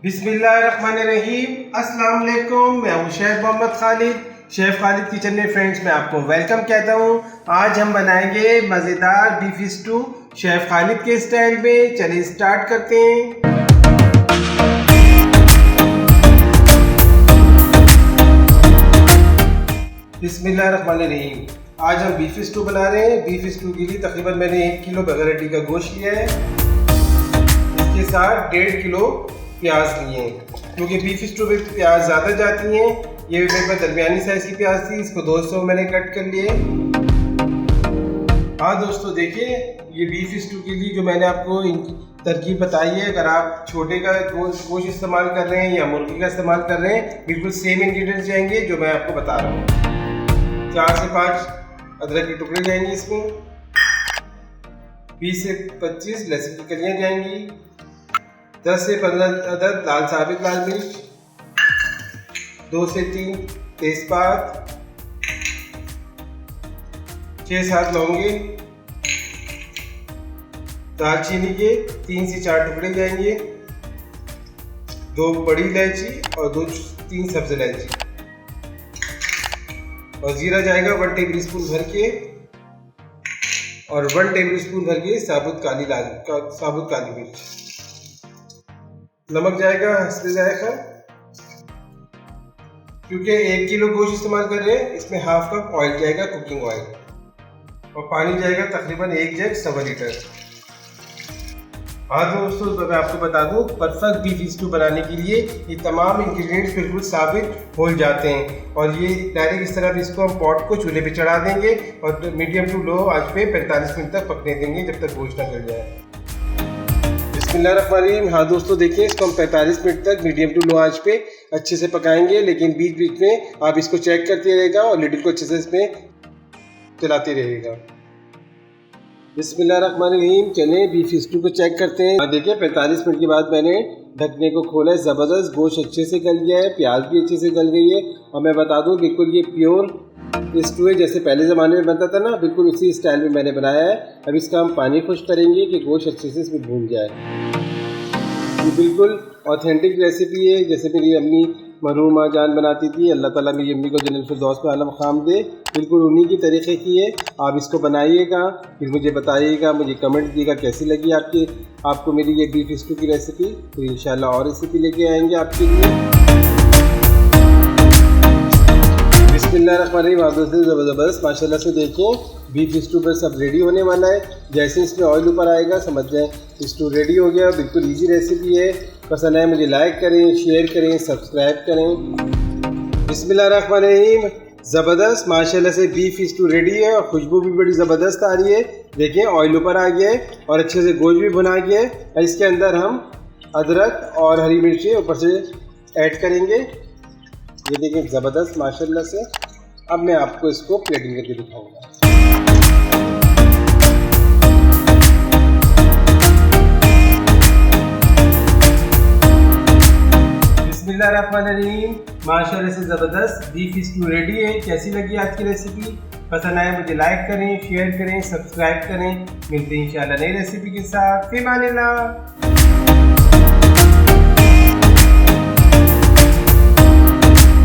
बिस्मिल्लाहिर्रहमानिर्रहीम। अस्सलाम वालेकुम। मैं हूँ chef Mohammed Khalid, chef Khalid kitchen में फ्रेंड्स में आपको वेलकम कहता हूँ। आज हम बनाएंगे मज़ेदार बीफ स्टू शेफ़ खालिद के स्टाइल में। चलिए स्टार्ट करते हैं। बिस्मिल्लाहिर्रहमानिर्रहीम। आज हम बीफ स्टू बना रहे हैं। बीफ स्टू के लिए तकरीबन मैंने 1 किलो बगैर हड्डी का गोश्त लिया है। इसके साथ 1.5 किलो प्याज लिए हैं, क्योंकि बीफ स्टू में प्याज ज़्यादा जाती हैं। ये मेरे पास दरमियानी साइज़ की प्याज थी, इसको 2 हिस्सों मैंने कट कर लिए। हाँ दोस्तों, देखिए ये बीफ स्टू के लिए जो मैंने आपको तरकीब बताई है, अगर आप छोटे का गोश्त इस्तेमाल कर रहे हैं या मुर्गी का इस्तेमाल कर रहे हैं, बिल्कुल सेम इंग्रेडिएंट्स जाएंगे जो मैं आपको बता रहा हूँ। 4 से 5 अदरक के टुकड़े जाएंगे इसमें, 20 से 25 लहसुन की कलियाँ जाएंगी, 10 से 15 अदद साबित लाल मिर्च, 2 से 3 तेजपात, 6-7 लौंगे, दालचीनी के 3 से 4 टुकड़े जाएंगे, 2 बड़ी इलायची और 2-3 सब्ज़ इलायची, और जीरा जाएगा 1 टेबल स्पून भर के, और 1 टेबल स्पून भर के साबुत काली मिर्च। नमक जाएगा हस्बे जायका। क्योंकि 1 किलो गोश्त इस्तेमाल कर रहे हैं, इसमें हाफ कप ऑयल जाएगा, कुकिंग ऑयल, और पानी जाएगा तकरीबन 1 जग 1.25 लीटर। हाँ दोस्तों, तो मैं आपको बता दूं, परफेक्ट बीफ स्टू बनाने के लिए ये तमाम इंग्रेडिएंट्स बिल्कुल साबित हो जाते हैं। और ये डायरेक्ट इस तरह इसको हम पॉट को चूल्हे पे चढ़ा देंगे और मीडियम टू लो आंच पे 45 मिनट तक पकने देंगे, जब तक गोश्त ना गल जाए। बिस्मिल्लाहिर्रहमानिर्रहीम। हाँ दोस्तों, देखिए इसको हम 45 मिनट तक मीडियम टू लो आंच पे अच्छे से पकाएंगे, लेकिन बीच बीच में आप इसको चेक करते रहेगा और लिड को अच्छे से इसमें चलाते रहेगा। बिस्मिल्लाहिर्रहमानिर्रहीम। चले बीफ स्टू को चेक करते हैं। देखिए 45 मिनट के बाद मैंने ढकने को खोला है, ज़बरदस्त गोश्त अच्छे से गल गया है, प्याज भी अच्छे से गल गई है। और मैं बता दूं, बिल्कुल ये प्योर स्टू है, जैसे पहले ज़माने में बनता था ना, बिल्कुल उसी स्टाइल में मैंने बनाया है। अब इसका हम पानी खुश करेंगे कि गोश्त अच्छे से इसमें भून जाए। ये बिल्कुल ऑथेंटिक रेसिपी है, जैसे मेरी अम्मी मरहूमा जान बनाती थी, अल्लाह ताला मेरी अम्मी को जन्नत फिरदौस में आला मकाम दे, बिल्कुल उन्हीं की तरीक़े की है। आप इसको बनाइएगा, फिर मुझे बताइएगा, मुझे कमेंट दीजिएगा कैसी लगी आपको मेरी ये बीफ स्टू की रेसिपी। तो इंशाल्लाह और रेसिपी लेके आएंगे आपके लिए। बिस्मिल्लाहिर्रहमानिर्रहीम। ज़बरदस्त माशाल्लाह से देखिए बीफ स्टू पर सब रेडी होने वाला है। जैसे इसमें ऑयल ऊपर आएगा समझ जाएं स्टू रेडी हो गया। बिल्कुल इजी रेसिपी है। पसंद आए मुझे लाइक करें, शेयर करें, सब्सक्राइब करें। बिस्मिल्लाहिर्रहमानिर्रहीम। ज़बरदस्त माशाल्लाह से बीफ स्टू रेडी है और खुशबू भी बड़ी ज़बरदस्त आ रही है। देखिए ऑयल ऊपर आ गया है और अच्छे से गोश्त भी भुना गया है। इसके अंदर हम अदरक और हरी मिर्ची ऊपर से ऐड करेंगे। ये देखिए ज़बरदस्त माशाल्लाह से। अब मैं आपको इसको प्लेटिंग करके दिखाऊंगा। बिस्मिल्लाहिर्रहमानिर्रहीम। माशाल्लाह से ज़बरदस्त बीफ स्टू रेडी है। कैसी लगी आज की रेसिपी? पसंद आए मुझे लाइक करें, शेयर करें, सब्सक्राइब करें। मिलते हैं इंशाल्लाह नई रेसिपी के साथ। फ़ी अमानिल्लाह।